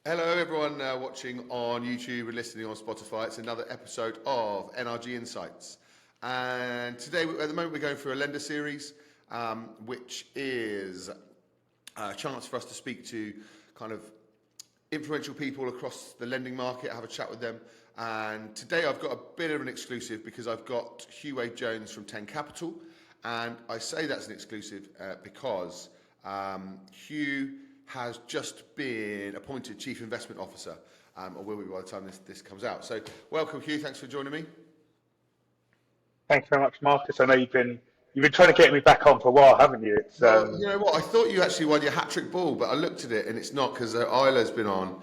Hello, everyone watching on YouTube and listening on Spotify. It's another episode of NRG Insights. And today, at the moment, we're going through a lender series, which is a chance for us to speak to kind of influential people across the lending market, have a chat with them. And today, I've got a bit of an exclusive because I've got Hugh Jones from Tenn Capital. And I say that's an exclusive because Hugh has just been appointed Chief Investment Officer, or will be by the time this comes out. So welcome, Hugh. Thanks for joining me. Thanks very much, Marcus. I know you've been trying to get me back on for a while, haven't you? Well, you know what? I thought you actually won your hat-trick ball, but I looked at it and it's not because Isla's been on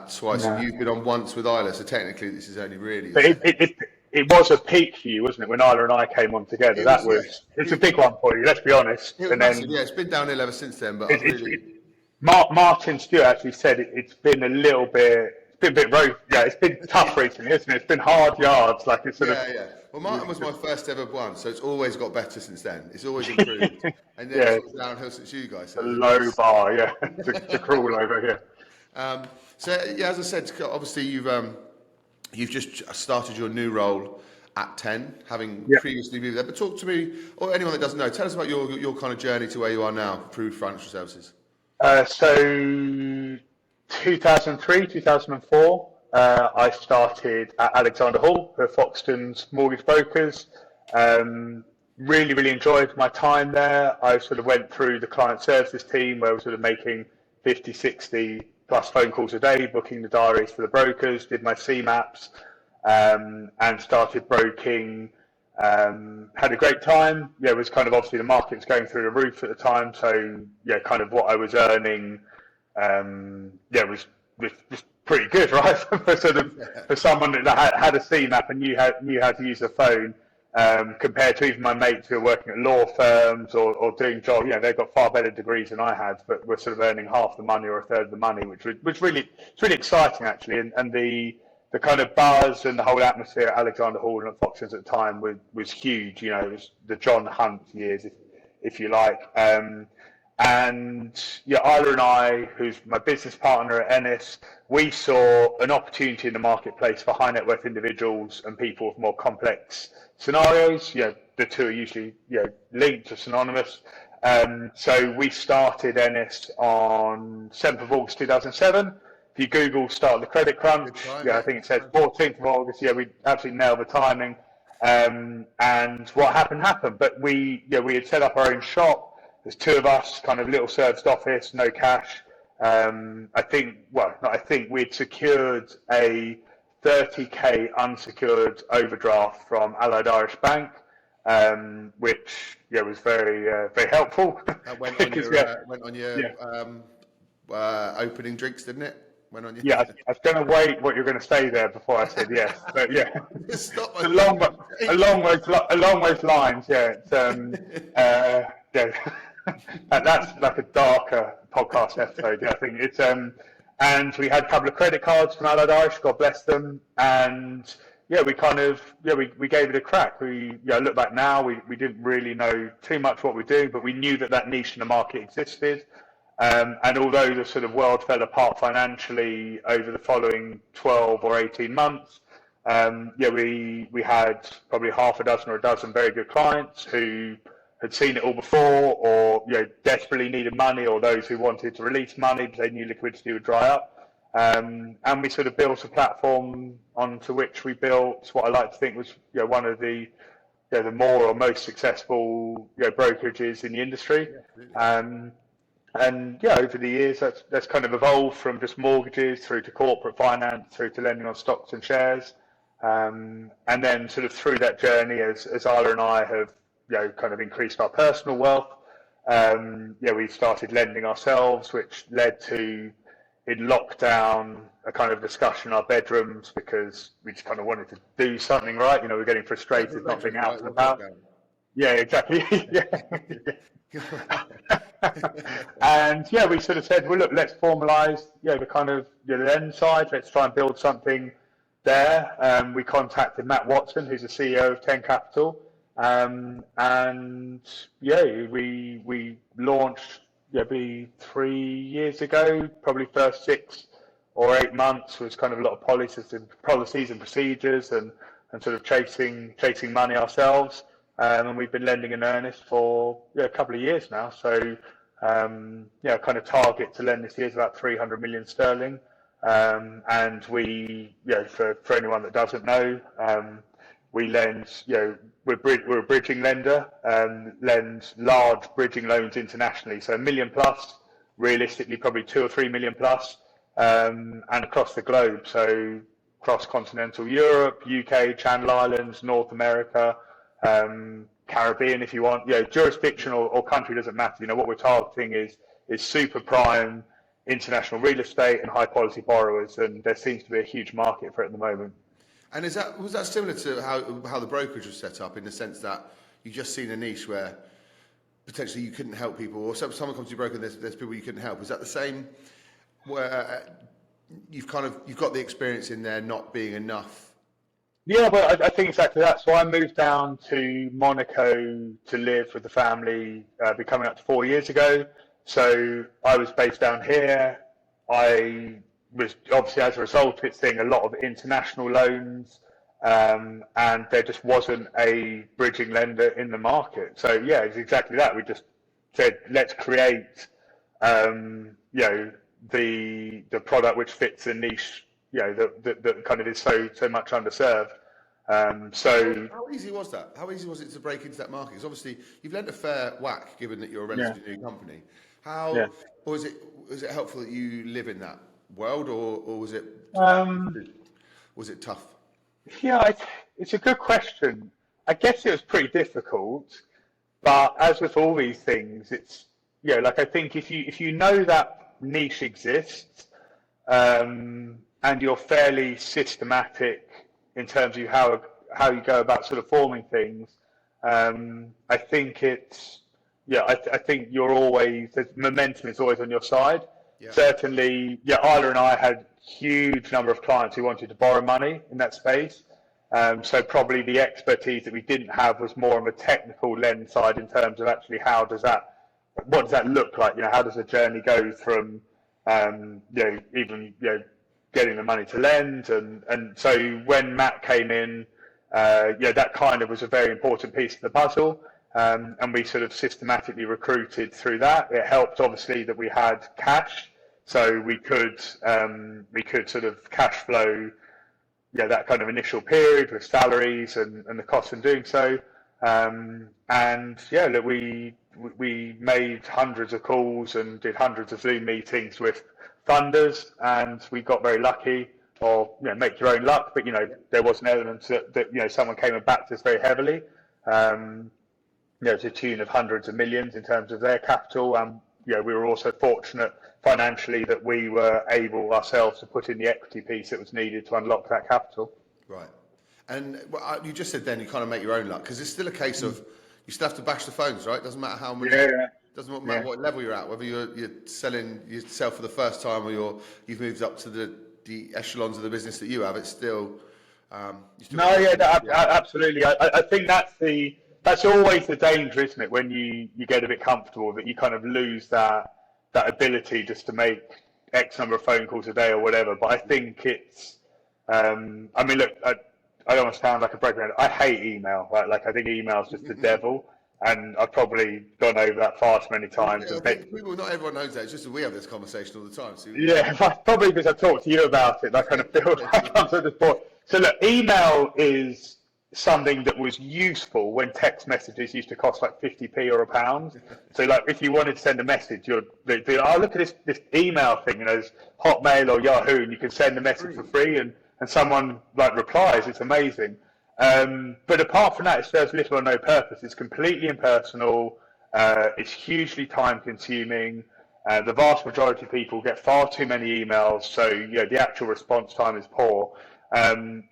twice No. and you've been on once with Isla. So technically, this is only really. But it was a peak for you, wasn't it, when Isla and I came on together? It was, It's a big one for you. Let's be honest. it was And massive. then Yeah, it's been downhill ever since then. But I've really. Martin Stewart actually said it's been a little bit. It's been a bit rough. Yeah, it's been tough recently, isn't it? It's been hard yards. Like it's sort of. Yeah. Well, Martin was my first ever one, so it's always got better since then. It's always improved, and then Yeah, it's sort of downhill since you guys. So a low bar. Yeah, to crawl over here. So yeah, as I said, obviously you've just started your new role at Tenn, having Yeah. previously moved there. But talk to me, or anyone that doesn't know, tell us about your kind of journey to where you are now through financial services. So 2003, 2004, I started at Alexander Hall for Foxton's mortgage brokers. Really enjoyed my time there. I sort of went through the client services team where I was sort of making 50, 60 plus phone calls a day, booking the diaries for the brokers, did my CMAPs, and started broking. Had a great time. Yeah, it was kind of obviously the market's going through the roof at the time, so yeah, kind of what I was earning, was pretty good, right? For someone that had a CMAP and knew how to use the phone, compared to even my mates who are working at law firms or doing jobs. You know, they've got far better degrees than I had, but were sort of earning half the money or a third of the money, which really it's really exciting actually, and the kind of buzz and the whole atmosphere at Alexander Hall and at Foxton's at the time was huge. You know, it was the John Hunt years, if you like. And yeah, Isla and I, who's my business partner at Ennis, we saw an opportunity in the marketplace for high net worth individuals and people with more complex scenarios. You know, the two are usually linked or synonymous. So we started Ennis on 7th of August 2007. If you Google start the credit crunch, I think it says 14th of August. Yeah, we absolutely nailed the timing. And what happened. But we had set up our own shop. There's two of us, kind of little serviced office, no cash. We'd secured a 30k unsecured overdraft from Allied Irish Bank, which was very helpful. That went on your opening drinks, didn't it? Went on your. Yeah, I was going to wait what you're going to say there before I said yes, but yeah, Stop along those lines. Yeah, that's like a darker podcast episode. Yeah, I think it's and we had a couple of credit cards from Allied Irish, God bless them, and we gave it a crack. We look back now, we didn't really know too much what we do, but we knew that niche in the market existed. And although the sort of world fell apart financially over the following 12 or 18 months, we had probably half a dozen or a dozen very good clients who had seen it all before, or desperately needed money, or those who wanted to release money because they knew liquidity would dry up. And we sort of built a platform onto which we built what I like to think was one of the more or most successful brokerages in the industry. And over the years, that's kind of evolved from just mortgages through to corporate finance, through to lending on stocks and shares. And then sort of through that journey, as Isla and I have kind of increased our personal wealth, we started lending ourselves, which led to, in lockdown, a kind of discussion in our bedrooms because we just kind of wanted to do something, right? We're getting frustrated not being out and about. Yeah, exactly. And we sort of said, well, look, let's formalise, the kind of the lend side. Let's try and build something there. We contacted Matt Watson, who's the CEO of Tenn Capital, and we launched 3 years ago. Probably first 6 or 8 months was kind of a lot of policies and procedures and sort of chasing money ourselves. And we've been lending in earnest for a couple of years now. So kind of target to lend this year is about 300 million sterling. And we, for anyone that doesn't know, we lend, we're a bridging lender, lend large bridging loans internationally. So 1 million plus, realistically probably 2 or 3 million plus, and across the globe. So across continental Europe, UK, Channel Islands, North America, Caribbean, if you want. Jurisdiction or country doesn't matter. What we're targeting is super prime international real estate and high quality borrowers, and there seems to be a huge market for it at the moment. And was that similar to how the brokerage was set up, in the sense that you just seen a niche where potentially you couldn't help people, or someone comes to your broker and there's people you couldn't help? Is that the same, where you've got the experience in there not being enough? Yeah, well, I think exactly that. So I moved down to Monaco to live with the family, coming up to 4 years ago. So I was based down here. I was obviously, as a result of it, seeing a lot of international loans, and there just wasn't a bridging lender in the market. So yeah, it's exactly that. We just said, let's create, the product which fits a niche, that kind of is so much underserved. So how easy was that? How easy was it to break into that market? Because obviously you've lent a fair whack, given that you're a relatively new company. Or was it helpful that you live in that world, or was it tough? Yeah, it's a good question. I guess it was pretty difficult, but as with all these things, it's I think if you know that niche exists, and you're fairly systematic in terms of how you go about sort of forming things, I think it's I think momentum is always on your side. Yeah. Certainly, Isla and I had huge number of clients who wanted to borrow money in that space. So probably the expertise that we didn't have was more on the technical lens side, in terms of actually what does that look like? How does the journey go from even getting the money to lend, and so when Matt came in, that kind of was a very important piece of the puzzle. And we sort of systematically recruited through that. It helped, obviously, that we had cash, so we could sort of cash flow, that kind of initial period with salaries and the costs in doing so. Look, we made hundreds of calls and did hundreds of Zoom meetings with funders, and we got very lucky. Or make your own luck, but there was an element that someone came and backed us very heavily. To the tune of hundreds of millions in terms of their capital. And we were also fortunate financially that we were able ourselves to put in the equity piece that was needed to unlock that capital. Right. And you just said then you kind of make your own luck, because it's still a case of you still have to bash the phones, right? Doesn't matter how many. Doesn't matter what level you're at, whether you're selling yourself for the first time, or you've moved up to the echelons of the business that you have. It's still. Absolutely. I think that's always the danger, isn't it? When you get a bit comfortable, that you kind of lose that ability just to make X number of phone calls a day or whatever. But I think it's, look, I don't want to sound like a broker. I hate email. Right? Like, I think email's just the devil. And I've probably gone over that far too many times. Not everyone knows that. It's just that we have this conversation all the time. So probably because I talked to you about it. I kind of feel like I'm to this point. So look, email is something that was useful when text messages used to cost like 50p or £1. So like, if you wanted to send a message, they'd be like, look at this email thing, there's Hotmail or Yahoo, and you can send a message for free, and someone like replies. It's amazing. But apart from that, it serves little or no purpose. It's completely impersonal. It's hugely time consuming. The vast majority of people get far too many emails, so the actual response time is poor.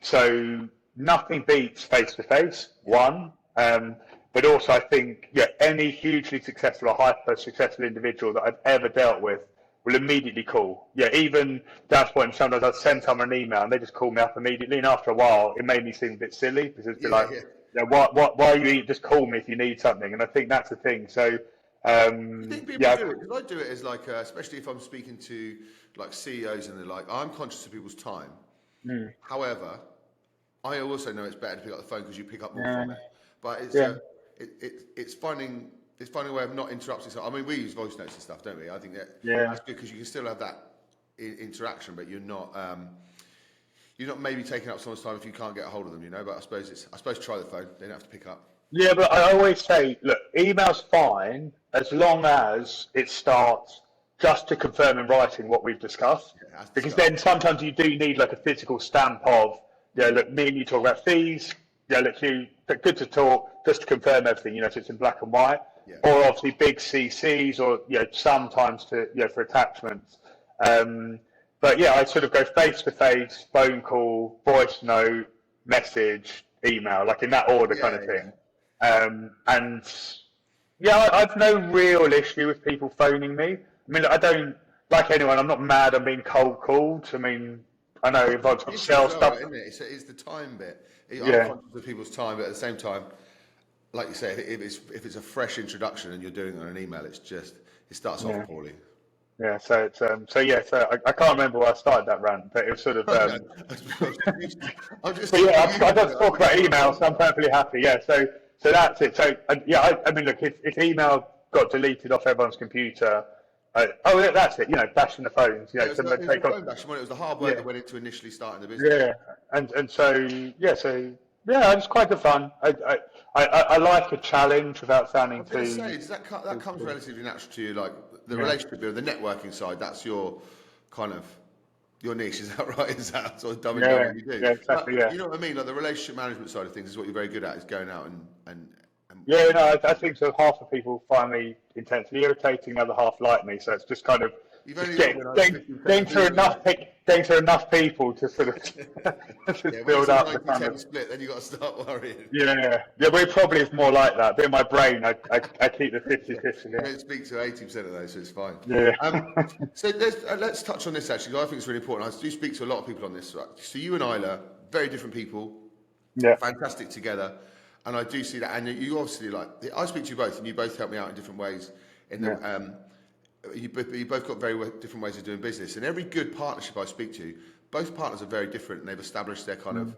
So nothing beats face-to-face, one. But also, I think any hugely successful or hyper-successful individual that I've ever dealt with will immediately call. Even down to the point, sometimes I'd send someone an email and they just call me up immediately. And after a while, it made me seem a bit silly, because it'd be why are you just call me if you need something? And I think that's the thing. So You think people Yeah, do it? Because I do it as like, especially if I'm speaking to like CEOs and they're like, I'm conscious of people's time. However, I also know it's better to pick up the phone because you pick up more yeah, from it. But it's yeah, it's finding a way of not interrupting. So I mean, we use voice notes and stuff, don't we? I think yeah. that's good because you can still have that interaction, but you're not maybe taking up someone's time if you can't get a hold of them, you know. But I suppose try the phone. They don't have to pick up. Yeah, but I always say, look, email's fine as long as it starts just to confirm in writing what we've discussed. Yeah, it has to Because start. then sometimes you do need like a physical stamp of, look, me and you talk about fees. Look, you, good to talk, just to confirm everything, so it's in black and white. Yeah. Or obviously big CCs or, sometimes for attachments. But yeah, I sort of go face to face, phone call, voice note, message, email, like in that order kind of thing. And yeah, I've no real issue with people phoning me. I mean, I don't, like anyone, I'm not mad I'm being cold called. I mean, I know everyone's got Issue as sales well, stuff. isn't it? It's the time bit. I'm Yeah, conscious of people's time, but at the same time, like you say, if it's a fresh introduction and you're doing it on an email, it starts off yeah, poorly. yeah. So it's so I can't remember why I started that rant, but it was sort of No, I'm just but yeah, used I to don't it. I talk think about it's email, so I'm perfectly happy. Yeah, so that's it. So yeah, I mean, look, if email got deleted off everyone's computer, oh yeah, that's it. Bashing the phones. yeah, it was So the, they it was take the off. phone bash. It was the hard work Yeah, that went into initially starting the business. yeah, and so yeah, it's quite good fun. I like a challenge without I sounding was going to say, too. that comes relatively natural to you, like the Yeah, relationship, the networking side. That's your kind of your niche, is that right? Is that sort of dumbing down yeah, what you do? yeah, exactly. But Yeah. you know what I mean? Like the relationship management side of things is what you're very good at. Is going out and Yeah, no, I think so. Half of people find me intensely irritating, the other half like me. So it's just kind of you've just only got to win over 50% getting of through people, isn't it? enough people to sort of Yeah, just when it's build a up the kind 90-10 of split, then you've got to start worrying. yeah. We probably is more like that. But in my brain, I keep the 50-50. You don't speak to 80% of those, so it's fine. Yeah, So let's touch on this actually. 'Cause I think it's really important. I do speak to a lot of people on this. Right? So you and Isla, very different people, yeah, fantastic together, and I do see that. And you obviously I speak to you both, and you both help me out in different ways. In yeah, the you both got very different ways of doing business, and every good partnership I speak to, both partners are very different, and they've established their kind of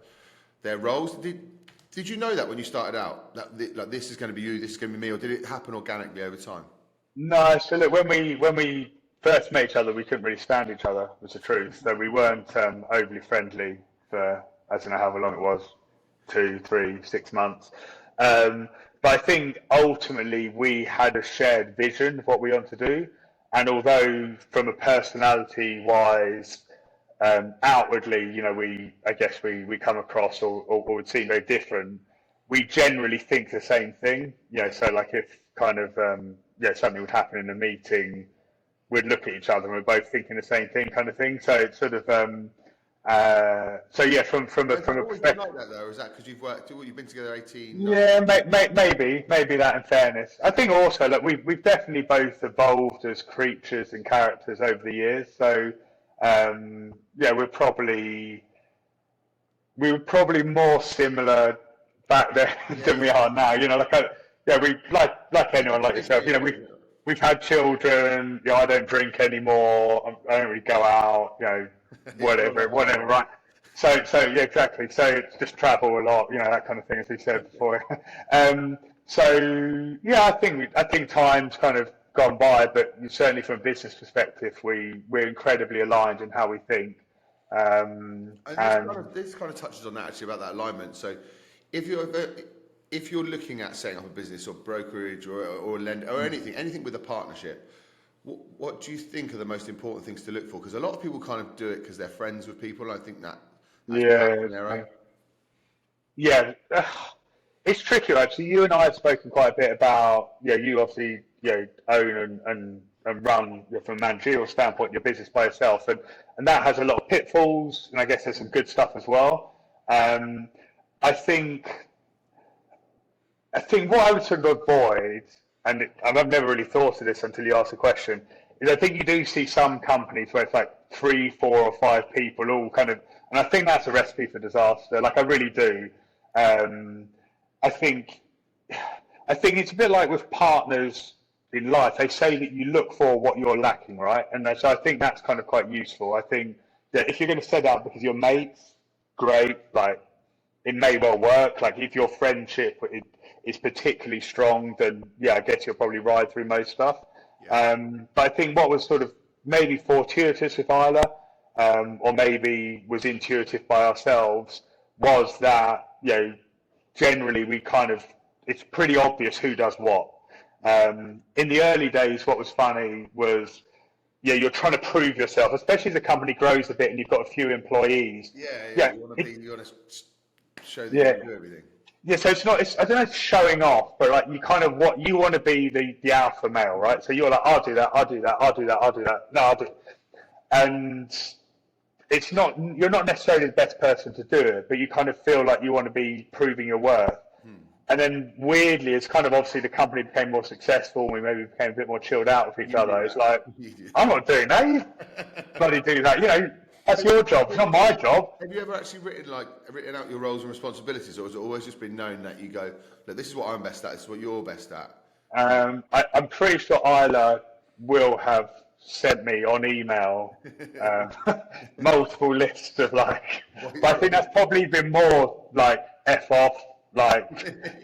their roles. Did you know that when you started out that like this is going to be you, this is going to be me, or did it happen organically over time? No, so look, when we first met each other, we couldn't really stand each other, was the truth. So we weren't overly friendly for I don't know how long it was, 2, 3, 6 months. But I think ultimately we had a shared vision of what we want to do, and although from a personality wise, outwardly, I guess we come across or would seem very different. We generally think the same thing. So like if kind of something would happen in a meeting, we'd look at each other and we're both thinking the same thing, kind of thing. So it's sort of so yeah, from Has that a always been perspective. like that though? Or is that because you've been together 18, 19? Yeah, maybe that. In fairness, I think also that we've definitely both evolved as creatures and characters over the years. So yeah, we were probably more similar back then than we Yeah, are now. We like anyone like yourself. We've had children. I don't drink anymore. I don't really go out. yeah, not Whatever, like mine. whatever. Right. So yeah, exactly. So it's just travel a lot. That kind of thing, as we said before. So yeah, I think time's kind of gone by, but certainly from a business perspective, we're incredibly aligned in how we think. And And this kind of touches on that actually about that alignment. So if you're looking at setting up a business or brokerage or lend or anything with a partnership, what do you think are the most important things to look for? Because a lot of people kind of do it because they're friends with people. And I think that's perhaps yeah, an error. yeah, it's tricky actually. You and I have spoken quite a bit about, you obviously, own and run from a managerial standpoint your business by yourself, and that has a lot of pitfalls, and I guess there's some good stuff as well. Um, I think I think what I would sort of avoid, and I've never really thought of this until you asked the question, is I think you do see some companies where it's like 3, 4, or 5 people all kind of, and I think that's a recipe for disaster. Like I really do. Um, I think, I think it's a bit like with partners, in life, they say that you look for what you're lacking, right? And so I think that's kind of quite useful. I think that if you're going to set up because your mates, great, like it may well work. Like if your friendship is particularly strong, then yeah, I guess you'll probably ride through most stuff. Yeah. But I think what was sort of maybe fortuitous with Isla, or maybe was intuitive by ourselves, was that, generally we kind of, it's pretty obvious who does what. In the early days, what was funny was, you're trying to prove yourself, especially as the company grows a bit and you've got a few employees. Yeah. You want to show that you can do everything. Yeah, so I don't know if it's showing off, but like you want to be the alpha male, right? So you're like, I'll do that, I'll do that, I'll do that, I'll do that. No, I'll do it. And you're not necessarily the best person to do it, but you kind of feel like you want to be proving your worth. And then weirdly, it's kind of obviously the company became more successful and we maybe became a bit more chilled out with each other. It's like, I'm not doing that. You bloody do that. That's your job. It's not my job. Have you ever actually written out your roles and responsibilities, or has it always just been known that you go, look, this is what I'm best at, this is what you're best at? I'm pretty sure Isla will have sent me on email multiple lists of but I think that's probably been more like F off. Like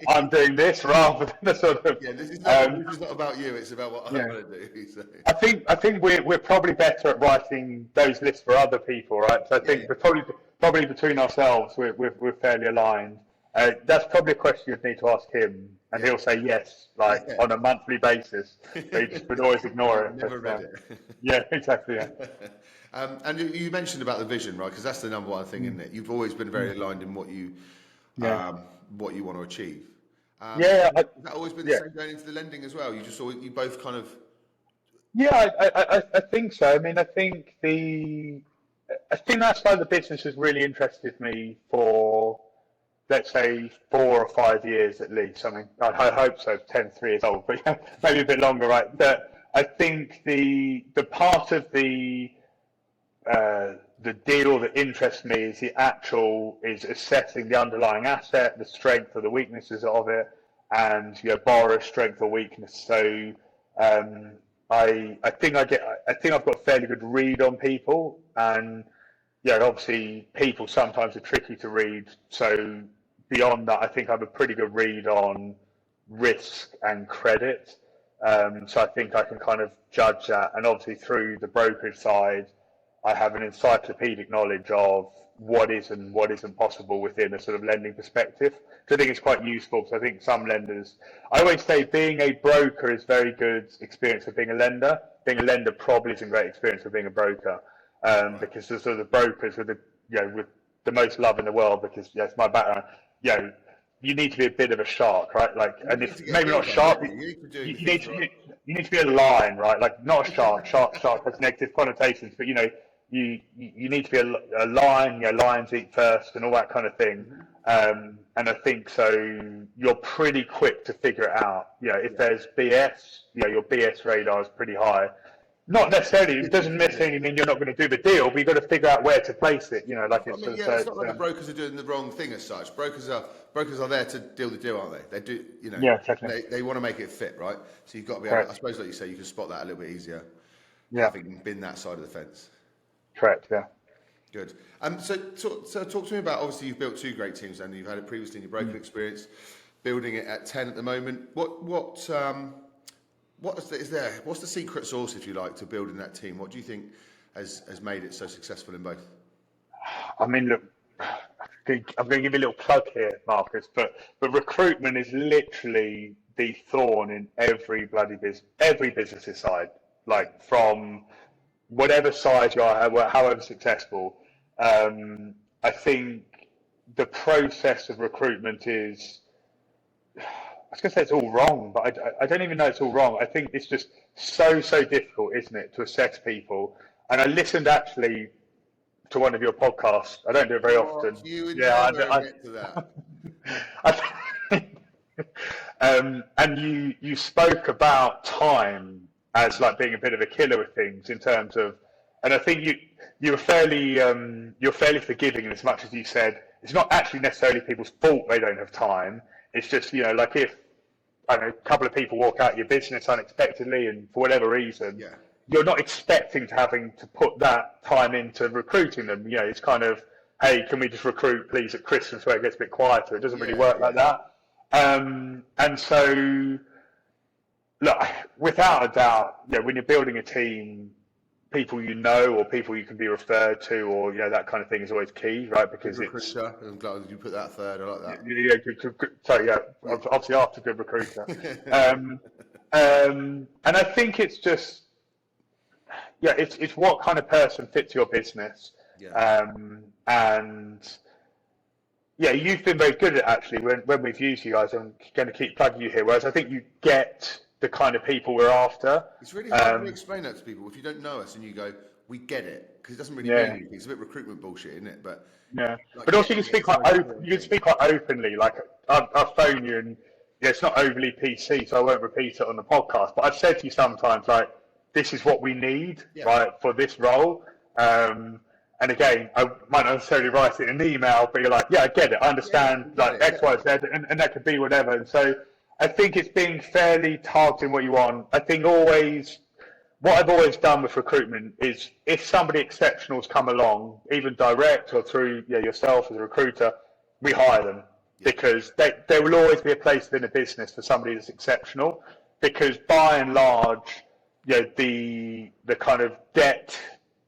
I'm doing this rather than the sort of this is not about you, it's about what I'm going to do. So. I think we're probably better at writing those lists for other people, right? So I think we're probably between ourselves we're fairly aligned. That's probably a question you'd need to ask him, and he'll say yes, on a monthly basis. But he just would always ignore it. Never read it. Yeah, exactly. Yeah. And you mentioned about the vision, right? Because that's the number one thing, isn't it? You've always been very aligned in what you want to achieve. Has that always been the same going into the lending as well? You both kind of. Yeah, I think so. I mean, I think that's why the business has really interested me for, let's say, 4 or 5 years at least. I mean, I hope so. 3 years old, but maybe a bit longer, right? But I think the part of the deal that interests me is assessing the underlying asset, the strength or the weaknesses of it, and borrower strength or weakness. So I think I've got a fairly good read on people, and obviously people sometimes are tricky to read. So beyond that, I think I have a pretty good read on risk and credit. So I think I can kind of judge that, and obviously through the brokerage side, I have an encyclopedic knowledge of what is and what isn't possible within a sort of lending perspective. So I think it's quite useful, because I think some lenders, I always say being a broker is very good experience of being a lender. Being a lender probably isn't a great experience of being a broker, because the sort of brokers with the most love in the world, because it's my background, you need to be a bit of a shark, right? And if maybe not sharp, you need to be a lion, right? Like not a shark. Shark has negative connotations, but you need to be a lion. Lions eat first, and all that kind of thing. And I think so. You're pretty quick to figure it out. If there's BS, your BS radar is pretty high. Not necessarily. It doesn't necessarily mean you're not going to do the deal, but you've got to figure out where to place it. It's not like the brokers are doing the wrong thing as such. Brokers are there to deal the deal, aren't they? They do, exactly. They want to make it fit, right? So you've got to be able, I suppose, like you say, you can spot that a little bit easier. Having been that side of the fence. Correct. Yeah. Good. So talk to me about, obviously you've built 2 great teams, and you've had it previously in your broking experience, building it at Tenn at the moment. What's the secret sauce, if you like, to building that team? What do you think has made it so successful in both? I mean, look, I'm going to give you a little plug here, Marcus, but recruitment is literally the thorn in every business's side, like from whatever size you are, however successful. I think the process of recruitment is, I was going to say it's all wrong, but I don't even know it's all wrong. I think it's just so difficult, isn't it, to assess people? And I listened actually to one of your podcasts. I don't do it very often. You would never admit to that. And you spoke about time as like being a bit of a killer with things in terms of, and I think you're fairly forgiving in as much as you said it's not actually necessarily people's fault they don't have time. It's just, like if I don't know, a couple of people walk out of your business unexpectedly, and for whatever reason, Yeah. you're not expecting to having to put that time into recruiting them. You know, it's kind of, hey, can we just recruit, please, at Christmas where it gets a bit quieter? It doesn't really Yeah, work yeah. like that. And so, look, without a doubt, you know, when you're building a team, people you know or people you can be referred to, or you know, that kind of thing is always key, right? Good Because it's recruiter. I'm glad you put that third. I like that. yeah, sorry, yeah, Yeah. obviously after good recruiter. And I think it's just, yeah, it's what kind of person fits your business. Yeah. And yeah, you've been very good at actually when we've used you guys. I'm going to keep plugging you here. Whereas I think you get the kind of people we're after. It's really hard to explain that to people if you don't know us and you go, we get it, because it doesn't really mean Yeah. anything. It's a bit recruitment bullshit, isn't it? But Yeah, like, but also you getting can it speak is quite the most open. important You can thing. speak quite openly. Like I've phoned you, and yeah, it's not overly PC, so I won't repeat it on the podcast. But I've said to you sometimes, like, this is what we need, Yeah. right, for this role. And again, I might not necessarily write it in an email, but you're like, yeah, I get it. I Yeah, understand, we get like it. X, Y, Z, and that could be whatever. And so I think it's being fairly targeting what you want. I think always. What I've always done with recruitment is if somebody exceptional's come along, even direct or through yourself as a recruiter, we hire them because there will always be a place within a business for somebody that's exceptional. Because by and large, the kind of debt,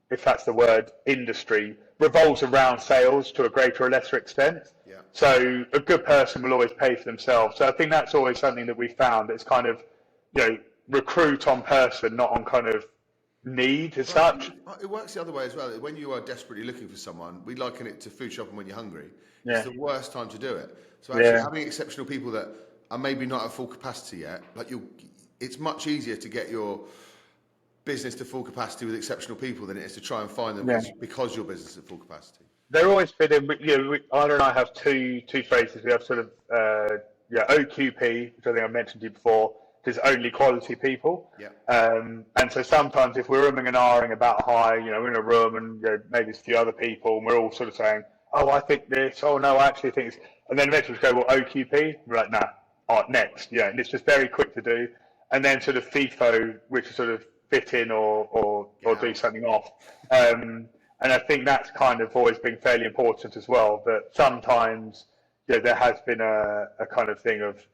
if that's the word, industry revolves around sales to a greater or lesser extent. Yeah. So a good person will always pay for themselves. So I think that's always something that we found. It's kind of, recruit on person, not on kind of need as Well, I think such. it works the other way as well. When you are desperately looking for someone, we liken it to food shopping when you're hungry. It's Yeah. the worst time to do it. So actually, Yeah. having exceptional people that are maybe not at full capacity yet, it's much easier to get your business to full capacity with exceptional people than it is to try and find them Yeah. because your business is at full capacity. They're always fit in. Anna and I have two phrases. We have sort of OQP, which I think I mentioned to you before. There's only quality people. Yeah. And so sometimes if we're umming and ahhing about high, we're in a room and maybe it's a few other people and we're all sort of saying, oh, I think this. Oh, no, I actually think this. And then eventually we go, well, OQP. We're like, nah, next. Yeah. And it's just very quick to do. And then sort of FIFO, which is sort of fit in or do something off. And I think that's kind of always been fairly important as well. That sometimes there has been a kind of thing of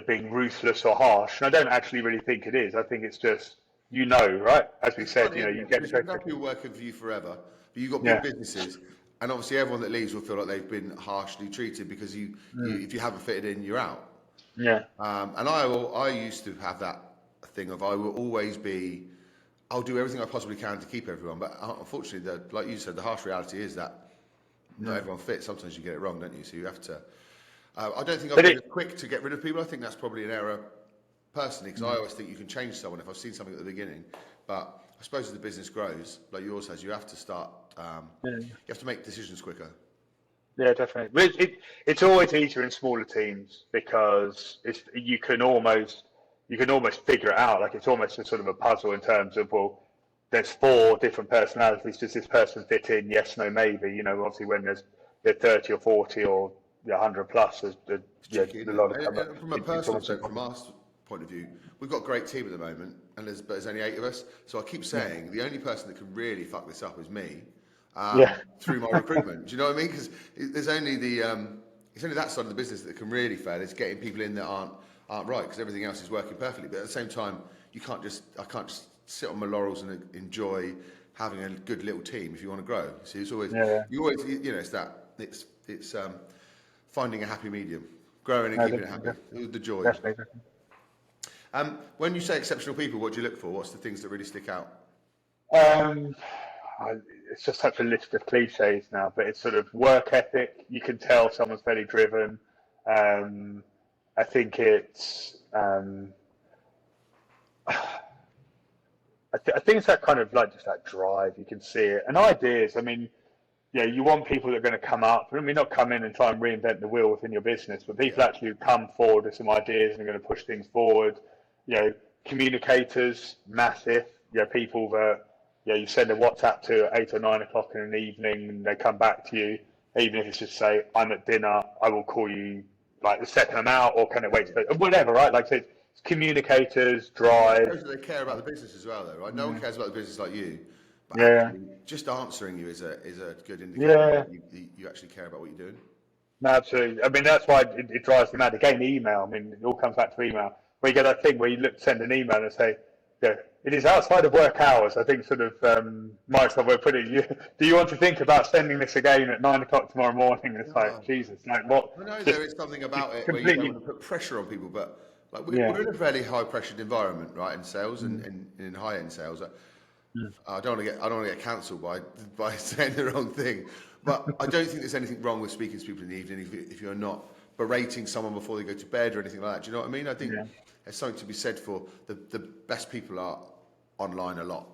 being ruthless or harsh. And I don't actually really think it is. I think it's just, right? As we said, Funny, you get because to you can have people working for you forever, but you've got Yeah. big businesses, and obviously everyone that leaves will feel like they've been harshly treated because you if you haven't fitted in, you're out. Yeah. And I used to have that thing of I will always be, I'll do everything I possibly can to keep everyone, but unfortunately, like you said, the harsh reality is that not everyone fits. Sometimes you get it wrong, don't you? So you have to. I don't think I've been as quick to get rid of people. I think that's probably an error personally, because I always think you can change someone if I've seen something at the beginning. But I suppose as the business grows, like yours has, you have to start. You have to make decisions quicker. Yeah, definitely. But it's always easier in smaller teams because you can almost figure it out. Like it's almost a sort of a puzzle in terms of, well, there's 4 different personalities. Does this person fit in? Yes, no, maybe. Obviously when there's 30 or 40 or 100 plus, there's Tricky, a isn't lot it? of come up. And from a It's personal almost perspective, from our point of view, we've got a great team at the moment, and there's only 8 of us. So I keep saying the only person that can really fuck this up is me. Through my recruitment. Do you know what I mean? Because there's only it's only that side of the business that can really fail. It's getting people in that aren't right, because everything else is working perfectly. But at the same time, I can't just sit on my laurels and enjoy having a good little team if you want to grow. See, it's always it's finding a happy medium, growing and keeping it happy. The joy. Definitely. When you say exceptional people, what do you look for? What's the things that really stick out? It's just such a list of cliches now, but it's sort of work ethic. You can tell someone's very driven. I think it's I think it's that kind of like just that drive. You can see it, and ideas. I mean, you want people that are going to come up. I mean, not come in and try and reinvent the wheel within your business, but people actually who come forward with some ideas and are going to push things forward. Communicators, massive. People that you send a WhatsApp to at 8 or 9 o'clock in an evening, and they come back to you, even if it's just say, "I'm at dinner. I will call you like the second I'm out, or can it wait to whatever, right? Like, so it's communicators, drive. They care about the business as well, though, right? No one cares about the business like you, but Yeah, actually, just answering you is a good indicator yeah. that you actually care about what you're doing. No, absolutely. I mean, that's why it drives me mad. Again, email. I mean, it all comes back to email. Where you get that thing where you send an email and say, yeah, it is outside of work hours. I think sort of Microsoft will put it. Do you want to think about sending this again at 9 o'clock tomorrow morning? And it's like, Jesus, like what? I know Just there is something about it where you don't completely. want to put pressure on people, but like Yeah. we're in a fairly high pressured environment, right, in sales and in high end sales. I don't want to get cancelled by saying the wrong thing, but I don't think there's anything wrong with speaking to people in the evening if you're not berating someone before they go to bed or anything like that. Do you know what I mean? I think there's something to be said for the best people are online a lot.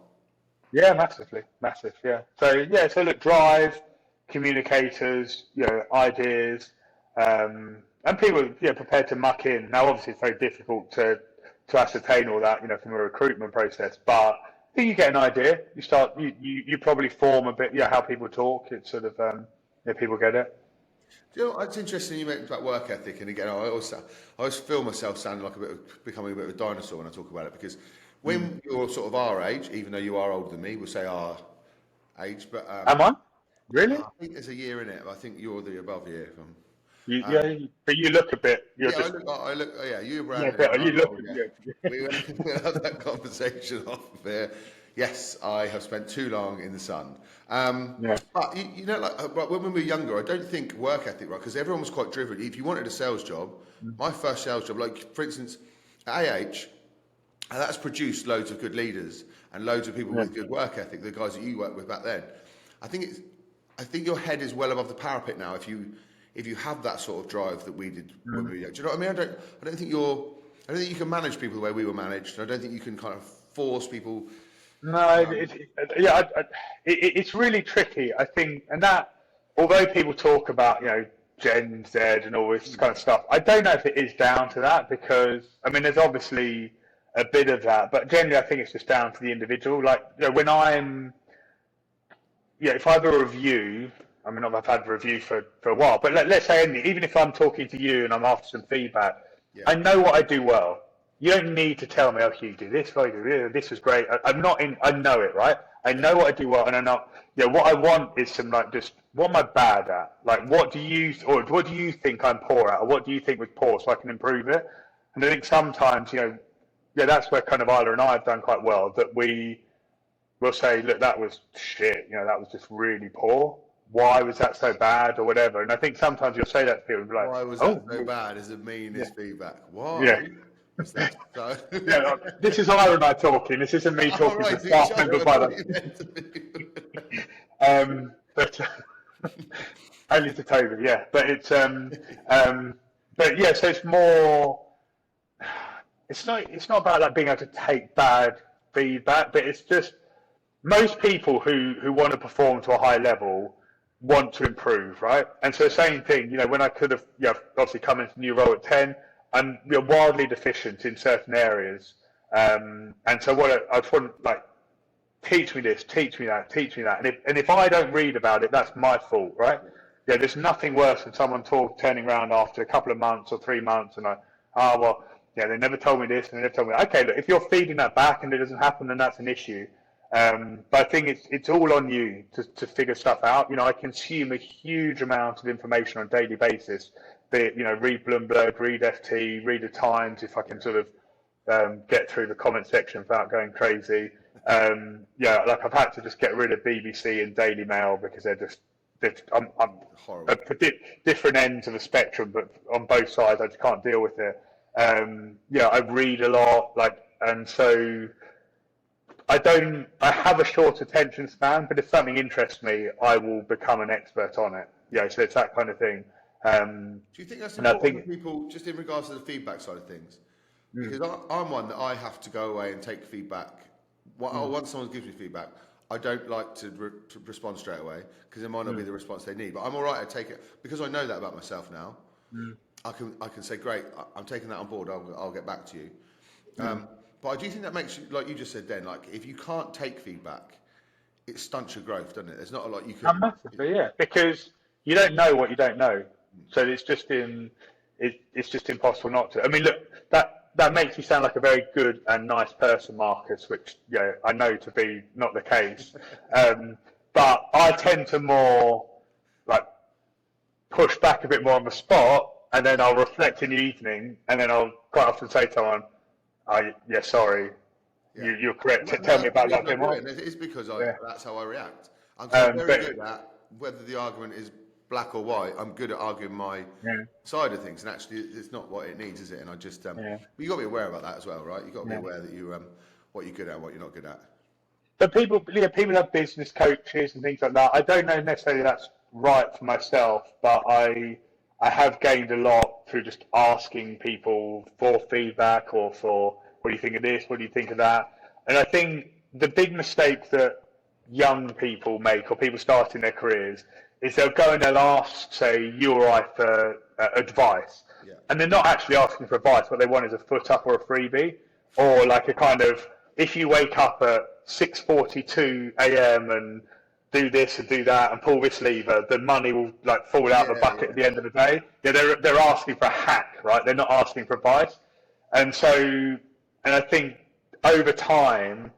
Yeah, massively, massive. Yeah. So look, drive, communicators, ideas, and people, prepared to muck in. Now, obviously, it's very difficult to ascertain all that, from a recruitment process. But I think you get an idea. You probably form a bit, how people talk. It's sort of, people get it. Do you know, it's interesting you mentioned about work ethic, and again, I always feel myself sounding like becoming a bit of a dinosaur when I talk about it, because when you're sort of our age, even though you are older than me, we'll say our age, but Am I? Really? I think there's a year in it. I think you're the above year. Yeah, but you look a bit. You're Yeah, just. I look. Yeah, you're Yeah, Brandon. but you I'm look. old, yeah. Yeah. We'll have that conversation off there. Yes, I have spent too long in the sun. Yeah. But like when we were younger, I don't think work ethic, right? Because everyone was quite driven. If you wanted a sales job, my first sales job, like for instance, at AH, that's produced loads of good leaders and loads of people with good work ethic. The guys that you worked with back then, I think your head is well above the parapet now. If you have that sort of drive that we did when we were young. Do you know what I mean? I don't think you can manage people the way we were managed. I don't think you can kind of force people. No, it's really tricky. I think, and that although people talk about Gen Z and all this kind of stuff, I don't know if it is down to that, because I mean there's obviously a bit of that, but generally I think it's just down to the individual. Like when I'm if I have a review, I mean I've had a review for a while, but let's say even if I'm talking to you and I'm after some feedback, I know what I do well. You don't need to tell me, oh, Hugh, do this, oh, this was great. I'm not in, I know it, right? I know what I do well, and I'm not, what I want is some, like, just, what am I bad at? Like, what do you think I'm poor at? Or what do you think was poor so I can improve it? And I think sometimes, that's where kind of Isla and I have done quite well, that we'll say, look, that was shit, that was just really poor. Why was that so bad or whatever? And I think sometimes you'll say that to people, like, Why was that so bad? Is the meanest feedback? Why? Yeah. Is that so? Yeah, this is Ira and I talking. This isn't me talking right, to staff members by but only to Toby, yeah. But it's but yeah. So it's more. It's not about like being able to take bad feedback, but it's just most people who want to perform to a high level want to improve, right? And so the same thing, when I could have, obviously come into a new role at Tenn, I'm wildly deficient in certain areas, and so I just want like teach me this, teach me that, and if I don't read about it, that's my fault, right? Yeah, there's nothing worse than someone turning around after a couple of months or 3 months and they never told me this and they never told me that. Okay, look, if you're feeding that back and it doesn't happen, then that's an issue. But I think it's all on you to figure stuff out. I consume a huge amount of information on a daily basis. Be it, read Bloomberg, read FT, read the Times, if I can sort of get through the comment section without going crazy. Like I've had to just get rid of BBC and Daily Mail because I'm at different ends of the spectrum, but on both sides I just can't deal with it. I read a lot, and so I have a short attention span, but if something interests me, I will become an expert on it. So it's that kind of thing. Do you think that's important for people, just in regards to the feedback side of things? Because I'm one that I have to go away and take feedback. Once someone gives me feedback, I don't like to respond straight away because it might not be the response they need. But I'm all right. I take it because I know that about myself now. I can say, great, I'm taking that on board. I'll get back to you. But I do think that makes you, like you just said then, like if you can't take feedback, it stunts your growth, doesn't it? There's not a lot you can. Massively, yeah, because you don't know what you don't know. So it's just it's just impossible not to. I mean, look, that makes you sound like a very good and nice person, Marcus, which I know to be not the case. But I tend to more like push back a bit more on the spot, and then I'll reflect in the evening, and then I'll quite often say to someone, yeah, sorry, you're correct. Tell me about that a bit more. It's because that's how I react. I'm very good at whether the argument is black or white. I'm good at arguing my side of things, and actually, it's not what it needs, is it? And I just, but you got to be aware about that as well, right? You got to be aware that you, what you're good at, and what you're not good at. But people have business coaches and things like that. I don't know necessarily that's right for myself, but I have gained a lot through just asking people for feedback or for what do you think of this, what do you think of that. And I think the big mistake that young people make, or people starting their careers, is they'll go and they'll ask, say, you or I for advice. And they're not actually asking for advice. What they want is a foot up or a freebie, or like a kind of, if you wake up at 6:42 a.m. and do this and do that and pull this lever, the money will like fall out of the bucket at the end of the day. They're asking for a hack, right? They're not asking for advice. And I think over time,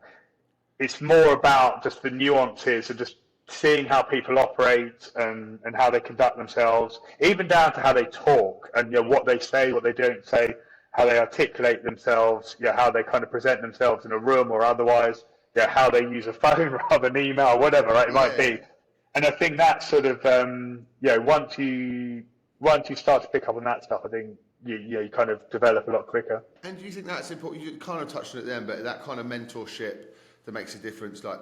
it's more about just the nuances and just seeing how people operate and how they conduct themselves, even down to how they talk and what they say, what they don't say, how they articulate themselves, how they kind of present themselves in a room or otherwise, how they use a phone rather than email, whatever it might be. And I think that sort of, once you start to pick up on that stuff, I think you kind of develop a lot quicker. And do you think that's important? You kind of touched on it then, but that kind of mentorship that makes a difference. Like,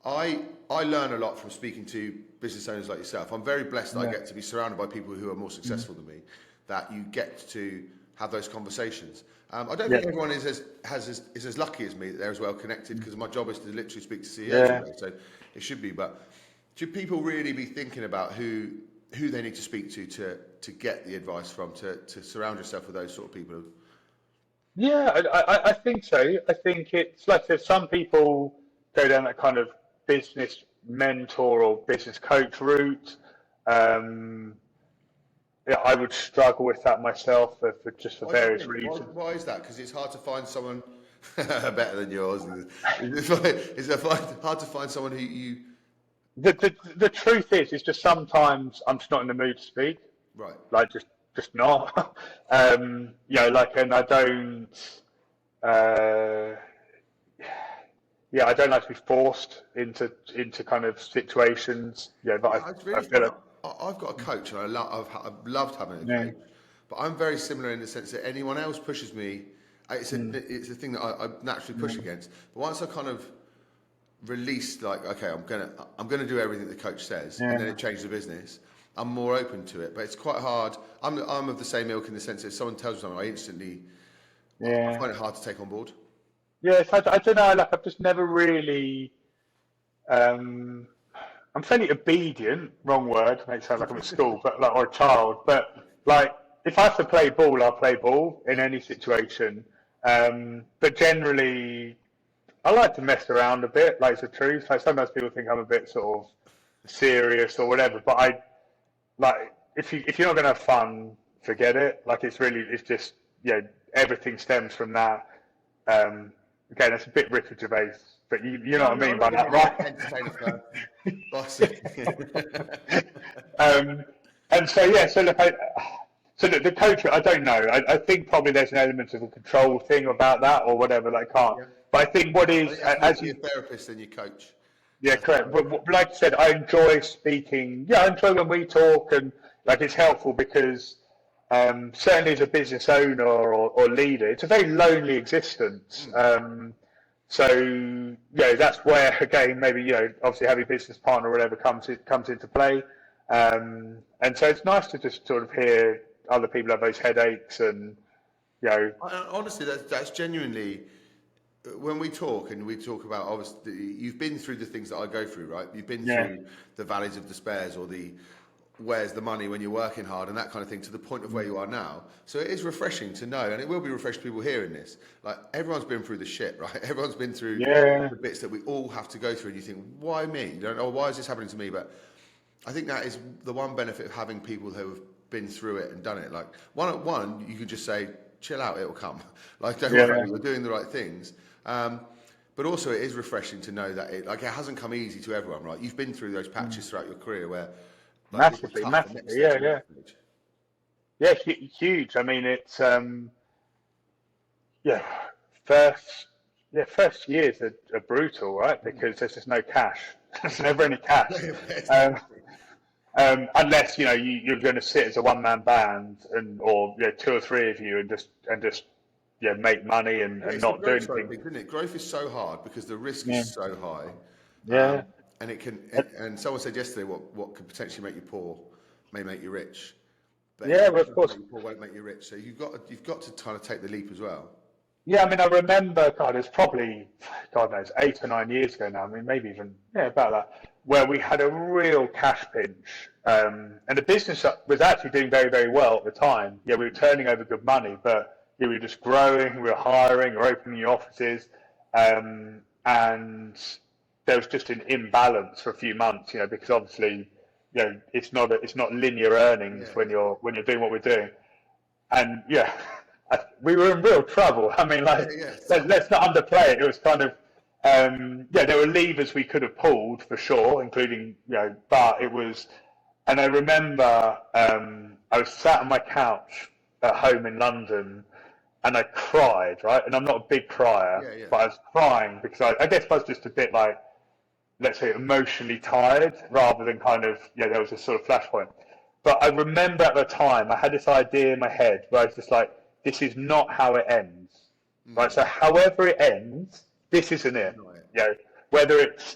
I learn a lot from speaking to business owners like yourself. I'm very blessed that I get to be surrounded by people who are more successful than me, that you get to have those conversations. I don't think everyone is as lucky as me that they're as well connected, because my job is to literally speak to CEOs, so it should be. But should people really be thinking about who they need to speak to get the advice from, to surround yourself with those sort of people? Yeah, I think so. I think it's like there's some people go down that kind of business mentor or business coach route. I would struggle with that myself for various reasons. Why is that? Because it's hard to find someone better than yours. It's hard to find someone who you. The truth is just sometimes I'm just not in the mood to speak. Right. Like just not. And I don't. I don't like to be forced into kind of situations. But I feel like I've got a coach, and I've loved having a coach. But I'm very similar in the sense that anyone else pushes me. It's a thing that I naturally push against. But once I kind of release, like, okay, I'm gonna do everything the coach says, and then it changes the business, I'm more open to it. But it's quite hard. I'm of the same ilk in the sense that if someone tells me something, I instantly I find it hard to take on board. Yes, I don't know. Like, I've just never really. I'm fairly obedient. Wrong word. Makes it sound like I'm at school, but like, or a child. But like, if I have to play ball, I'll play ball in any situation. But generally, I like to mess around a bit. Like, it's the truth. Like, sometimes people think I'm a bit sort of serious or whatever. But if you're not going to have fun, forget it. Like, it's just everything stems from that. Again, that's a bit Richard Gervais, but you know what I mean by that, right? Entertainer boss. And so look, the coach, I don't know. I think probably there's an element of a control thing about that or whatever. That I can't. But I think what is as you're a therapist and your coach. Yeah, correct. But like I said, I enjoy speaking. Yeah, I enjoy when we talk, and like it's helpful because. Certainly as a business owner or leader, it's a very lonely existence. So that's where again maybe obviously having a business partner or whatever comes into play. And so it's nice to just sort of hear other people have those headaches and honestly, that's genuinely when we talk about, obviously you've been through the things that I go through, right? You've been through the valleys of despairs or the where's the money when you're working hard and that kind of thing, to the point of where you are now. So it is refreshing to know, and it will be refreshing to people hearing this. Like, everyone's been through the shit, right? Everyone's been through the bits that we all have to go through, and you think, why me? You don't know, why is this happening to me? But I think that is the one benefit of having people who have been through it and done it. Like one, you could just say, chill out, it'll come. Like, don't worry, you're doing the right things. But also it is refreshing to know that it hasn't come easy to everyone, right? You've been through those patches throughout your career where like it's tough, massively, the next stage. Yeah, huge. I mean, it's yeah, first first years are brutal, right? Because there's just no cash. There's never any cash, unless you're going to sit as a one-man band or two or three of you and just make money and not do anything. Isn't it? Growth is so hard because the risk is so high. Yeah. And it can. And someone said yesterday, what could potentially make you poor may make you rich. But well, of course, poor won't make you rich. So you've got to kind of take the leap as well. Yeah, I mean, I remember, God, it's probably, God knows, 8 or 9 years ago now. I mean, maybe even about that, where we had a real cash pinch, and the business was actually doing very, very well at the time. Yeah, we were turning over good money, but we were just growing, we were hiring, we were opening new offices, and there was just an imbalance for a few months, because obviously, it's not linear earnings when you're doing what we're doing, and we were in real trouble. I mean, let's not underplay it. It was kind of, there were levers we could have pulled for sure, including, but it was, and I remember I was sat on my couch at home in London and I cried, right? And I'm not a big crier, but I was crying because I guess I was just a bit like, let's say, emotionally tired rather than kind of, there was a sort of flashpoint. But I remember at the time, I had this idea in my head where I was just like, this is not how it ends, right? So however it ends, this isn't it. Whether it's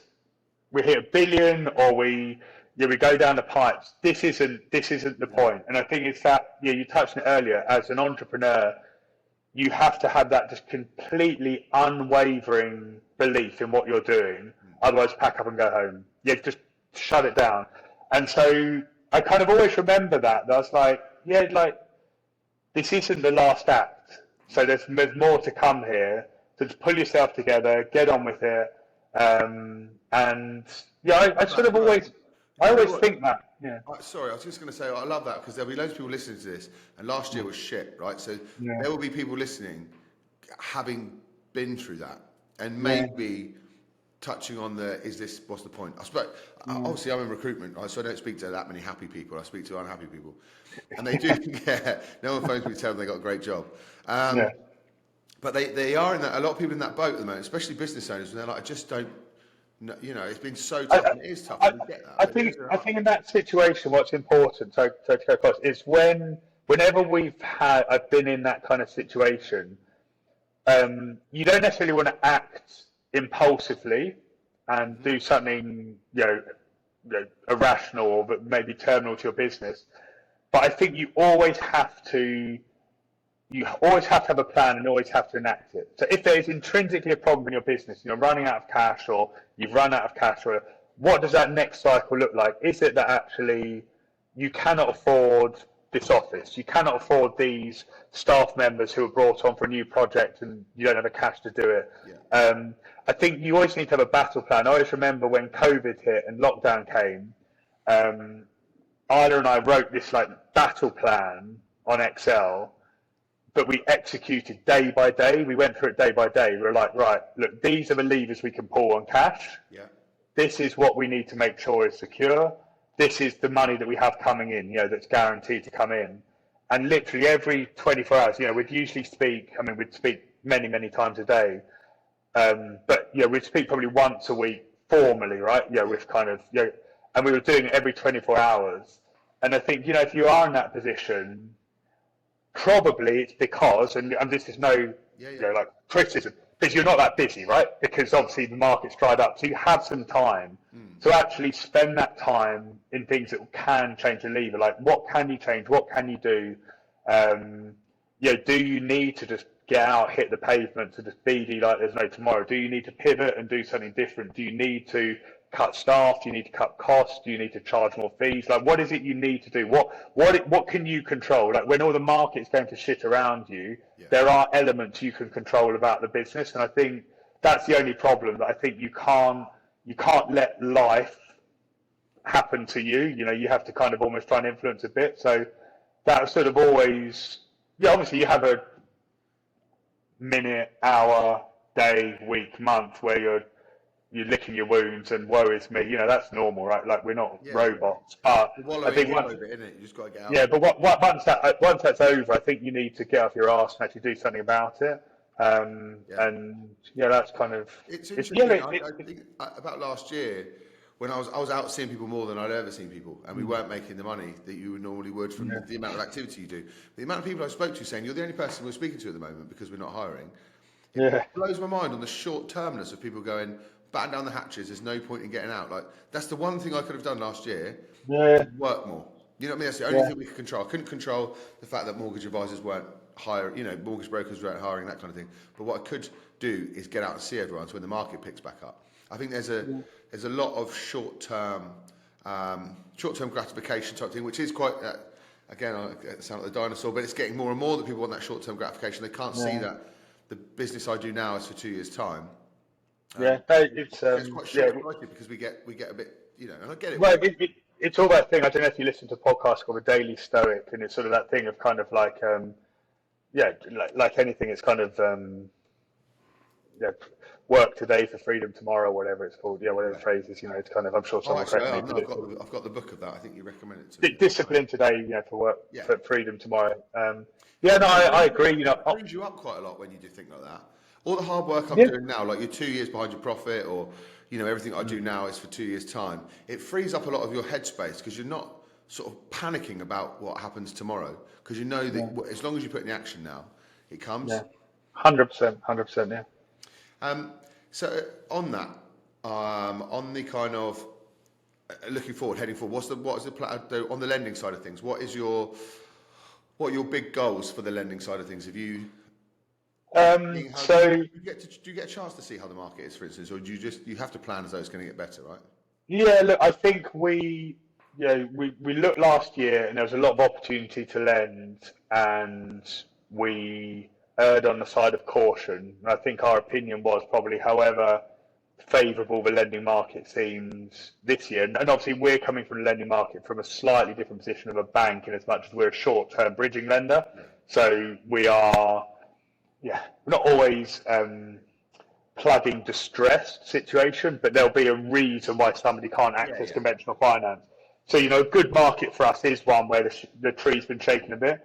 we hit 1 billion or we go down the pipes, this isn't the point. And I think it's that you touched on it earlier. As an entrepreneur, you have to have that just completely unwavering belief in what you're doing. Otherwise, pack up and go home. Just shut it down. And so I kind of always remember that. I was like, this isn't the last act. So there's more to come here. So just pull yourself together, get on with it. I sort of always think that. Yeah. Sorry, I was just going to say, I love that because there'll be loads of people listening to this, and last year was shit, right? So there will be people listening having been through that, and maybe touching on what's the point? Obviously I'm in recruitment, right? So I don't speak to that many happy people. I speak to unhappy people. And they do, no one phones me to tell them they got a great job. But they are in that, a lot of people in that boat at the moment, especially business owners, and they're like, I just don't, it's been so tough, and it is tough. We get that. I think in that situation, what's important, to go across, is whenever I've been in that kind of situation, you don't necessarily want to act impulsively and do something, irrational or maybe terminal to your business. But I think you always have to have a plan and always have to enact it. So if there is intrinsically a problem in your business, you're running out of cash or you've run out of cash, or what does that next cycle look like? Is it that actually you cannot afford this office? You cannot afford these staff members who are brought on for a new project and you don't have the cash to do it. I think you always need to have a battle plan. I always remember when COVID hit and lockdown came, Isla and I wrote this battle plan on Excel, but we executed day by day. We went through it day by day. We were like, right, look, these are the levers we can pull on cash. This is what we need to make sure is secure. This is the money that we have coming in, that's guaranteed to come in. And literally every 24 hours, we'd usually speak, we'd speak many, many times a day. But we'd speak probably once a week formally, right? With kind of, and we were doing it every 24 hours. And I think, if you are in that position, probably it's because, and this is no, criticism, because you're not that busy, right? Because obviously the market's dried up. So you have some time to actually spend that time in things that can change the lever. Like, what can you change? What can you do? Do you need to just get out, hit the pavement to just BD like there's no tomorrow? Do you need to pivot and do something different? Do you need to cut staff? Do you need to cut costs? Do you need to charge more fees? Like, what is it you need to do? What can you control? Like, when all the market's going to shit around you, there are elements you can control about the business. And I think that's the only problem, that I think you can't let life happen to you. You know, you have to kind of almost try and influence a bit. So that sort of always, yeah, obviously you have a minute, hour, day, week, month where you're licking your wounds and woe is me. You know, that's normal, right? Like, we're not robots. But I think once, bit, isn't it? You just got to get out. Yeah, but once that's over, I think you need to get off your arse and actually do something about it. And yeah, that's kind of it's interesting. I think about last year when I was out seeing people more than I'd ever seen people, and we weren't making the money that you normally would from the amount of activity you do. The amount of people I spoke to saying you're the only person we're speaking to at the moment because we're not hiring. It blows my mind on the short termness of people going, batten down the hatches, there's no point in getting out. Like, that's the one thing I could have done last year. Work more. You know what I mean? That's the only thing we could control. I couldn't control the fact that mortgage advisors weren't hiring, you know, mortgage brokers weren't hiring, that kind of thing. But what I could do is get out and see everyone. So when the market picks back up, I think there's a lot of short-term gratification type thing, which is quite, again, I sound like the dinosaur, but it's getting more and more that people want that short-term gratification. They can't see that the business I do now is for 2 years' time. It's quite short-sighted because we get a bit, you know, and I get it. Well, it's all that thing. I don't know if you listen to a podcast called The Daily Stoic, and it's sort of that thing of kind of like, like anything, it's kind of, work today for freedom tomorrow, whatever it's called. Yeah, whatever the phrase is, you know, it's kind of, I'm sure someone correct me. I've got the book of that. I think you recommended it to me. Discipline today, you know, for work, for freedom tomorrow. I agree. You know, it brings you up quite a lot when you do think like that. All the hard work I'm doing now, like you're 2 years behind your profit, or you know, everything I do now is for 2 years' time. It frees up a lot of your headspace because you're not sort of panicking about what happens tomorrow, because you know that as long as you put in the action now, it comes. 100%, yeah. So on that, on the kind of looking forward, heading forward, what is the plan on the lending side of things? What are your big goals for the lending side of things? Have you? Do you get a chance to see how the market is, for instance, or do you have to plan as though it's going to get better, right? Yeah, look, I think we looked last year and there was a lot of opportunity to lend, and we erred on the side of caution. And I think our opinion was probably, however favourable the lending market seems this year, and obviously we're coming from the lending market from a slightly different position of a bank in as much as we're a short-term bridging lender. So we are, we're not always plugging distressed situation, but there'll be a reason why somebody can't access conventional finance. So, you know, a good market for us is one where the tree's been shaken a bit.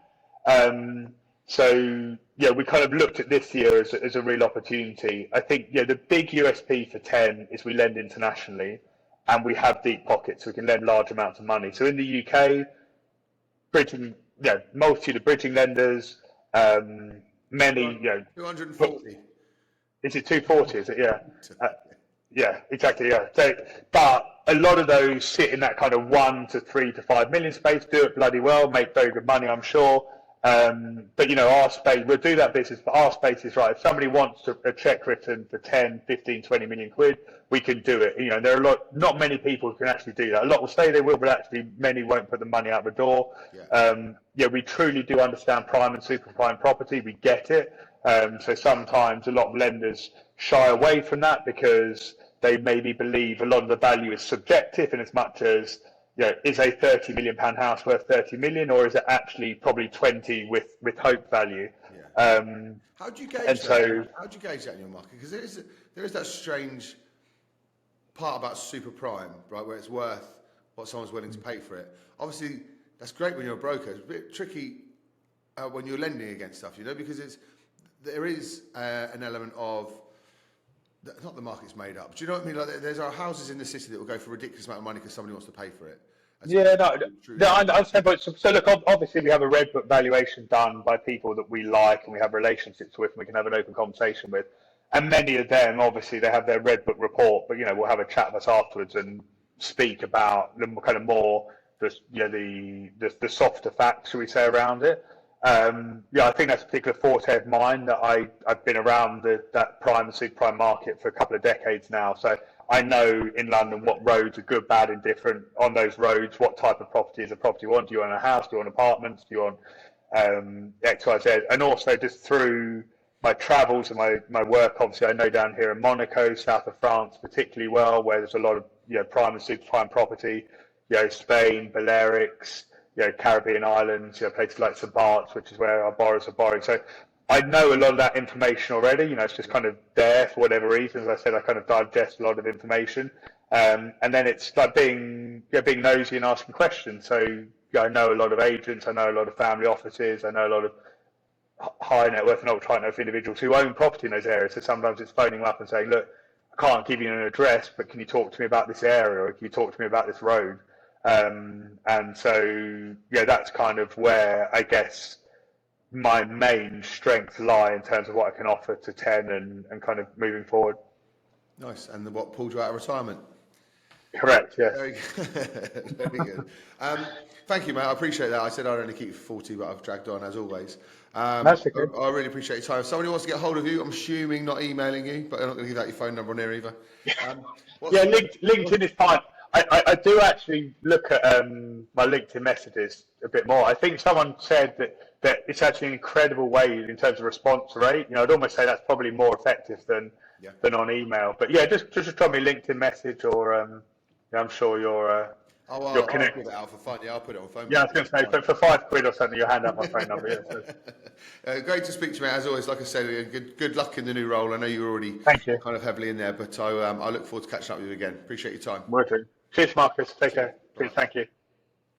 So, we kind of looked at this year as a real opportunity. I think, the big USP for Tenn is we lend internationally and we have deep pockets, so we can lend large amounts of money. So in the UK, multitude of bridging lenders, many, 240. Is it 240? Is it? Yeah, exactly. Yeah. So, but a lot of those sit in that kind of 1 to 3 to 5 million space, do it bloody well, make very good money, I'm sure. But our space, we'll do that business, but our space is right. If somebody wants a check written for 10, 15, 20 million quid, we can do it. There are not many people who can actually do that. A lot will say they will, but actually many won't put the money out the door. We truly do understand prime and super prime property. We get it. So sometimes a lot of lenders shy away from that because they maybe believe a lot of the value is subjective, in as much as, is a £30 million house worth 30 million, or is it actually probably 20 with hope value? How do you gauge that? How do you gauge that in your market? Because there is that strange part about super prime, right, where it's worth what someone's willing to pay for it. Obviously, that's great when you're a broker. It's a bit tricky when you're lending against stuff, because there is an element of, not the market's made up. Do you know what I mean? Like, there's our houses in the city that will go for a ridiculous amount of money because somebody wants to pay for it. I understand. But so look, obviously we have a red book valuation done by people that we like and we have relationships with and we can have an open conversation with. And many of them, obviously, they have their red book report, but we'll have a chat with us afterwards and speak about the kind of more the softer facts, shall we say, around it. I think that's a particular forte of mine, that I've been around that prime and super prime market for a couple of decades now. So I know in London what roads are good, bad, indifferent on those roads, what type of property is a property you want. Do you want a house? Do you want apartments? Do you want X, Y, Z? And also just through my travels and my work, obviously I know down here in Monaco, south of France particularly well, where there's a lot of prime and super prime property. Spain, Balearics, Caribbean islands, places like St. Bart's, which is where our borrowers are borrowing. So I know a lot of that information already. It's just kind of there for whatever reason. As I said, I kind of digest a lot of information, and then it's like being nosy and asking questions. So I know a lot of agents, I know a lot of family offices, I know a lot of high net worth and ultra high net worth individuals who own property in those areas. So sometimes it's phoning them up and saying, look, I can't give you an address, but can you talk to me about this area, or can you talk to me about this road? And so, that's kind of where I guess my main strengths lie in terms of what I can offer to Tenn and kind of moving forward. Nice. And what pulled you out of retirement? Correct, yes. Very good. Very good. Thank you, mate. I appreciate that. I said I'd only keep you for 40, but I've dragged on as always. That's okay. I really appreciate your time. If somebody wants to get hold of you, I'm assuming not emailing you, but I'm not going to give out your phone number on there either. LinkedIn is fine. I do actually look at my LinkedIn messages a bit more. I think someone said that it's actually an incredible way in terms of response rate. I'd almost say that's probably more effective than on email. But just drop me a LinkedIn message, or I'm sure you're I'll put it out for fun. Yeah, I'll put it on phone. Yeah, I was going to say, for £5 or something, you'll hand out my phone number. Great to speak to you, mate. As always, like I said, good luck in the new role. I know you're already kind of heavily in there, but I look forward to catching up with you again. Appreciate your time. Cheers, Marcus. Take care. Cheers. Thank you.